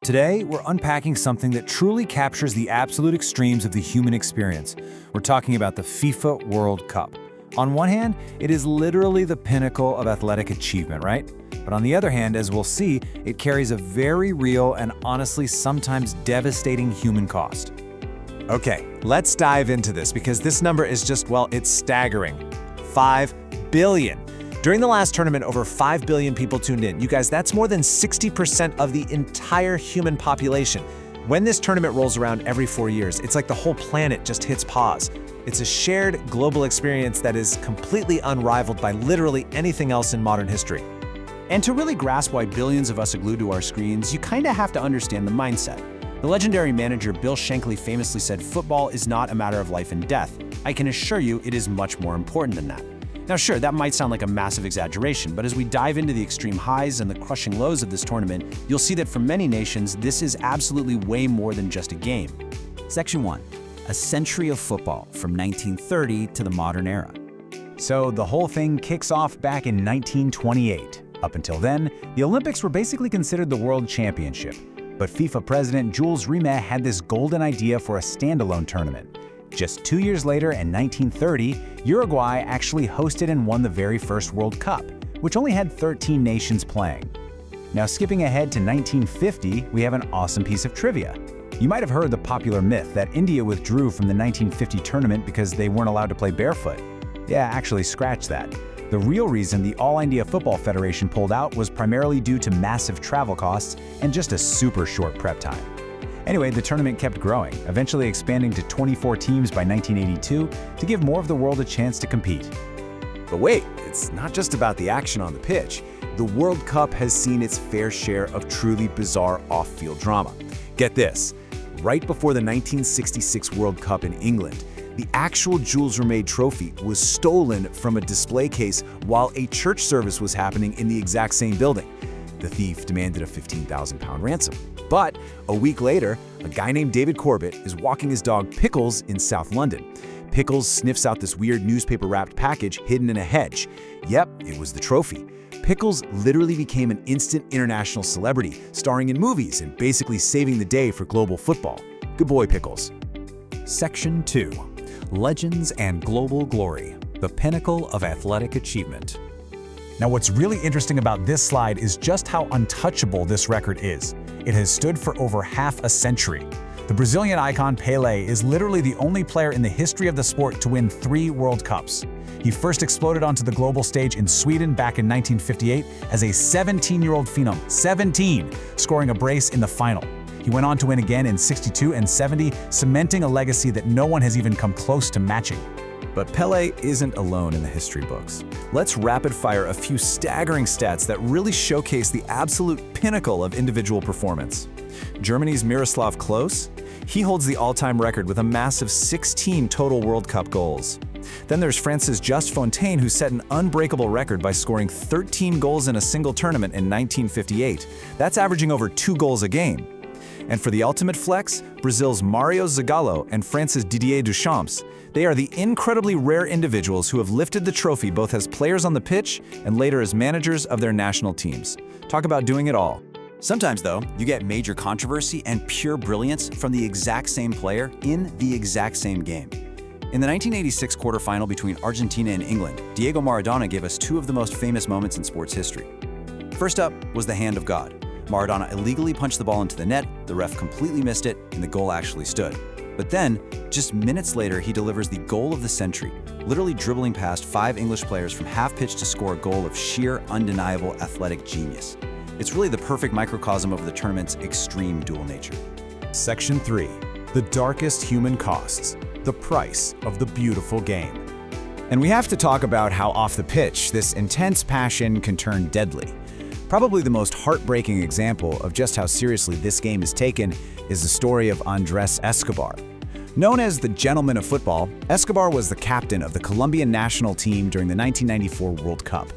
Today, we're unpacking something that truly captures the absolute extremes of the human experience. We're talking about the FIFA World Cup. On one hand, it is literally the pinnacle of athletic achievement, right? But on the other hand, as we'll see, it carries a very real and honestly sometimes devastating human cost. Okay, let's dive into this because this number is just, well, it's staggering. 5 billion. During the last tournament, over 5 billion people tuned in. You guys, that's more than 60% of the entire human population. When this tournament rolls around every 4 years, it's like the whole planet just hits pause. It's a shared global experience that is completely unrivaled by literally anything else in modern history. And to really grasp why billions of us are glued to our screens, you kinda have to understand the mindset. The legendary manager Bill Shankly famously said, "Football is not a matter of life and death. I can assure you it is much more important than that." Now sure, that might sound like a massive exaggeration, but as we dive into the extreme highs and the crushing lows of this tournament, you'll see that for many nations, this is absolutely way more than just a game. Section 1. A century of football from 1930 to the modern era. So the whole thing kicks off back in 1928. Up until then, the Olympics were basically considered the world championship. But FIFA president Jules Rimet had this golden idea for a standalone tournament. Just 2 years later, in 1930, Uruguay actually hosted and won the very first World Cup, which only had 13 nations playing. Now, skipping ahead to 1950, we have an awesome piece of trivia. You might have heard the popular myth that India withdrew from the 1950 tournament because they weren't allowed to play barefoot. Yeah, actually, scratch that. The real reason the All India Football Federation pulled out was primarily due to massive travel costs and just a super short prep time. Anyway, the tournament kept growing, eventually expanding to 24 teams by 1982 to give more of the world a chance to compete. But wait, it's not just about the action on the pitch. The World Cup has seen its fair share of truly bizarre off-field drama. Get this, right before the 1966 World Cup in England, the actual Jules Rimet trophy was stolen from a display case while a church service was happening in the exact same building. The thief demanded a £15,000 ransom. But a week later, a guy named David Corbett is walking his dog Pickles in South London. Pickles sniffs out this weird newspaper-wrapped package hidden in a hedge. Yep, it was the trophy. Pickles literally became an instant international celebrity, starring in movies and basically saving the day for global football. Good boy, Pickles. Section 2. Legends and Global Glory, the pinnacle of athletic achievement. Now, what's really interesting about this slide is just how untouchable this record is. It has stood for over half a century. The Brazilian icon Pelé is literally the only player in the history of the sport to win 3 World Cups. He first exploded onto the global stage in Sweden back in 1958 as a 17-year-old phenom, 17, scoring a brace in the final. He went on to win again in 62 and 70, cementing a legacy that no one has even come close to matching. But Pelé isn't alone in the history books. Let's rapid-fire a few staggering stats that really showcase the absolute pinnacle of individual performance. Germany's Miroslav Klose, he holds the all-time record with a massive 16 total World Cup goals. Then there's France's Just Fontaine, who set an unbreakable record by scoring 13 goals in a single tournament in 1958. That's averaging over 2 goals a game. And for the ultimate flex, Brazil's Mario Zagallo and France's Didier Deschamps. They are the incredibly rare individuals who have lifted the trophy both as players on the pitch and later as managers of their national teams. Talk about doing it all. Sometimes, though, you get major controversy and pure brilliance from the exact same player in the exact same game. In the 1986 quarterfinal between Argentina and England, Diego Maradona gave us 2 of the most famous moments in sports history. First up was the hand of God. Maradona illegally punched the ball into the net, the ref completely missed it, and the goal actually stood. But then, just minutes later, he delivers the goal of the century, literally dribbling past 5 English players from half-pitch to score a goal of sheer, undeniable athletic genius. It's really the perfect microcosm of the tournament's extreme dual nature. Section 3. The darkest human costs, the price of the beautiful game. And we have to talk about how off the pitch, this intense passion can turn deadly. Probably the most heartbreaking example of just how seriously this game is taken is the story of Andrés Escobar. Known as the Gentleman of Football, Escobar was the captain of the Colombian national team during the 1994 World Cup.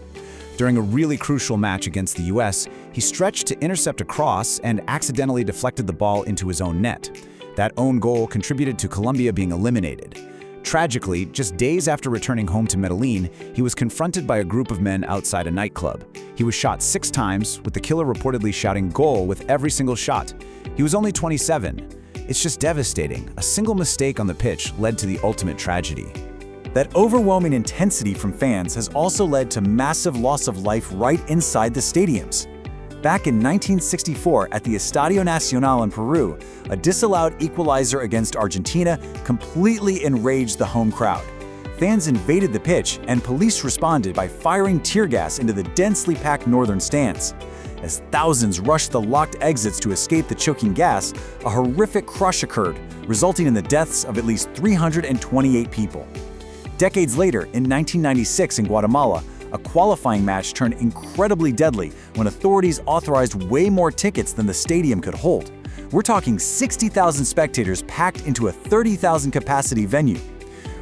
During a really crucial match against the US, he stretched to intercept a cross and accidentally deflected the ball into his own net. That own goal contributed to Colombia being eliminated. Tragically, just days after returning home to Medellin, he was confronted by a group of men outside a nightclub. He was shot 6 times, with the killer reportedly shouting "goal" with every single shot. He was only 27. It's just devastating. A single mistake on the pitch led to the ultimate tragedy. That overwhelming intensity from fans has also led to massive loss of life right inside the stadiums. Back in 1964 at the Estadio Nacional in Peru, a disallowed equalizer against Argentina completely enraged the home crowd. Fans invaded the pitch, and police responded by firing tear gas into the densely packed northern stands. As thousands rushed the locked exits to escape the choking gas, a horrific crush occurred, resulting in the deaths of at least 328 people. Decades later, in 1996 in Guatemala, a qualifying match turned incredibly deadly when authorities authorized way more tickets than the stadium could hold. We're talking 60,000 spectators packed into a 30,000 capacity venue.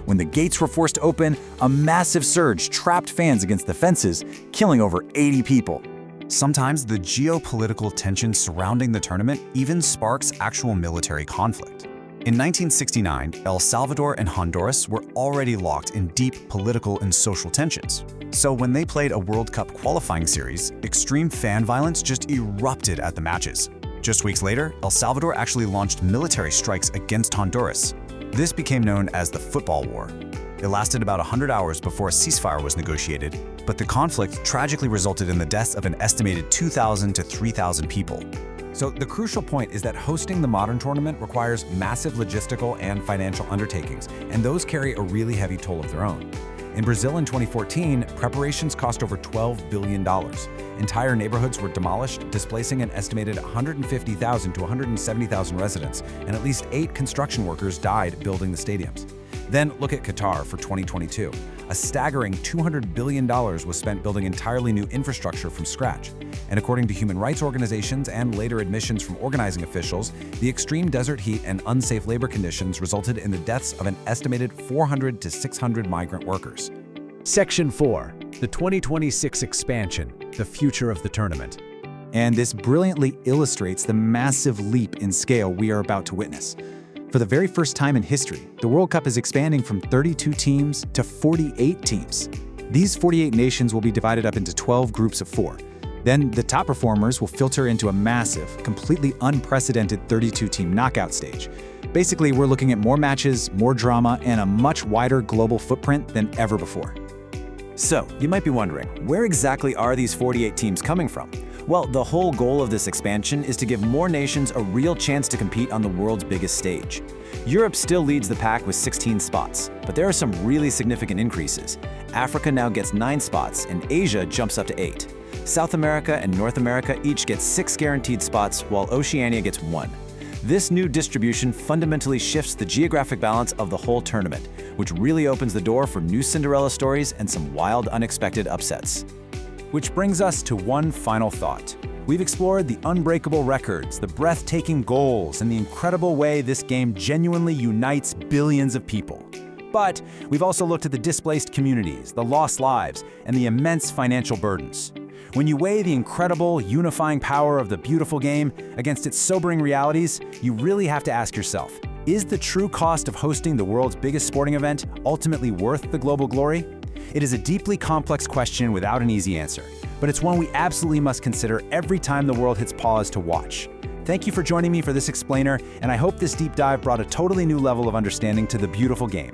When the gates were forced open, a massive surge trapped fans against the fences, killing over 80 people. Sometimes the geopolitical tension surrounding the tournament even sparks actual military conflict. In 1969, El Salvador and Honduras were already locked in deep political and social tensions. So when they played a World Cup qualifying series, extreme fan violence just erupted at the matches. Just weeks later, El Salvador actually launched military strikes against Honduras. This became known as the Football War. It lasted about 100 hours before a ceasefire was negotiated, but the conflict tragically resulted in the deaths of an estimated 2,000 to 3,000 people. So the crucial point is that hosting the modern tournament requires massive logistical and financial undertakings, and those carry a really heavy toll of their own. In Brazil in 2014, preparations cost over $12 billion. Entire neighborhoods were demolished, displacing an estimated 150,000 to 170,000 residents, and at least 8 construction workers died building the stadiums. Then look at Qatar for 2022. A staggering $200 billion was spent building entirely new infrastructure from scratch. And according to human rights organizations and later admissions from organizing officials, the extreme desert heat and unsafe labor conditions resulted in the deaths of an estimated 400 to 600 migrant workers. Section 4. The 2026 expansion, the future of the tournament. And this brilliantly illustrates the massive leap in scale we are about to witness. For the very first time in history, the World Cup is expanding from 32 teams to 48 teams. These 48 nations will be divided up into 12 groups of 4. Then the top performers will filter into a massive, completely unprecedented 32-team knockout stage. Basically, we're looking at more matches, more drama, and a much wider global footprint than ever before. So, you might be wondering, where exactly are these 48 teams coming from? Well, the whole goal of this expansion is to give more nations a real chance to compete on the world's biggest stage. Europe still leads the pack with 16 spots, but there are some really significant increases. Africa now gets 9 spots, and Asia jumps up to 8. South America and North America each get 6 guaranteed spots, while Oceania gets 1. This new distribution fundamentally shifts the geographic balance of the whole tournament, which really opens the door for new Cinderella stories and some wild, unexpected upsets. Which brings us to one final thought. We've explored the unbreakable records, the breathtaking goals, and the incredible way this game genuinely unites billions of people. But we've also looked at the displaced communities, the lost lives, and the immense financial burdens. When you weigh the incredible, unifying power of the beautiful game against its sobering realities, you really have to ask yourself, is the true cost of hosting the world's biggest sporting event ultimately worth the global glory? It is a deeply complex question without an easy answer, but it's one we absolutely must consider every time the world hits pause to watch. Thank you for joining me for this explainer, and I hope this deep dive brought a totally new level of understanding to the beautiful game.